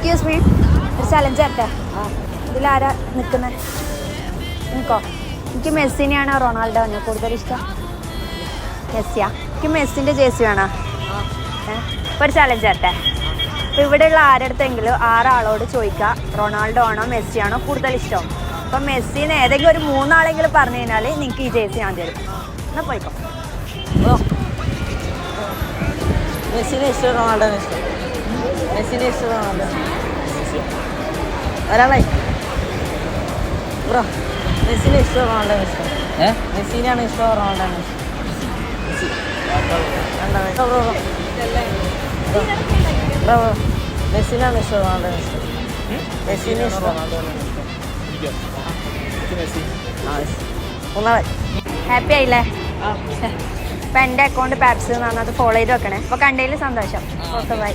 Excuse me, ഒരു challenge തരട്ടെ. ഇതിലാരാ നിൽക്കുന്നത്? നിൽക്കോ. എനിക്ക് മെസ്സിനെയാണോ റൊണാൾഡോനെ കൂടുതൽ ഇഷ്ടം? മെസ്സിയാ. എനിക്ക് മെസ്സിൻ്റെ ജേഴ്സി വേണോ? ഇപ്പോൾ ഒരു ചലഞ്ച് തരട്ടെ. അപ്പോൾ ഇവിടെയുള്ള ആരടുത്തെങ്കിലും 6 ആളോട് ചോദിക്കുക റൊണാൾഡോ ആണോ മെസ്സിയാണോ കൂടുതൽ ഇഷ്ടം. അപ്പം മെസ്സിന്ന് ഏതെങ്കിലും ഒരു 3 ആളെങ്കിലും പറഞ്ഞു കഴിഞ്ഞാൽ നിങ്ങൾക്ക് ഈ ജേഴ്സി ഞാൻ തരും. എന്നാൽ പോയിക്കോ. മെസ്സിനെ ഇഷ്ടം റൊണാൾഡോനെ ഇഷ്ടം? മെസ്സിനെ ഇഷ്ടം റൊണാൾഡോ? ഒരാളായി ബ്രോ, മെസ്സിനെ ഇഷ്ടം റൊണാൾഡോനെ ഇഷ്ടം? മെസ്സിനെയാണ് ഇഷ്ടം റൊണാൾഡോനെ ഇഷ്ടം? ബ്രോ മെസ്സിനാണ് ഇഷ്ടം റൊണാൾഡോനെ ഇഷ്ടം? മെസ്സിനെ ഇഷ്ടം റൊണാൾഡോനെ ഇഷ്ടം? മൂന്നാളായി. ഹാപ്പി ആയില്ലേ? ഇപ്പം എൻ്റെ അക്കൗണ്ട് പാപ്സ് എന്ന് പറഞ്ഞാൽ അത് ഫോളോ ചെയ്ത് വെക്കണേ. അപ്പോൾ കണ്ടതിൽ സന്തോഷം. Okay bye.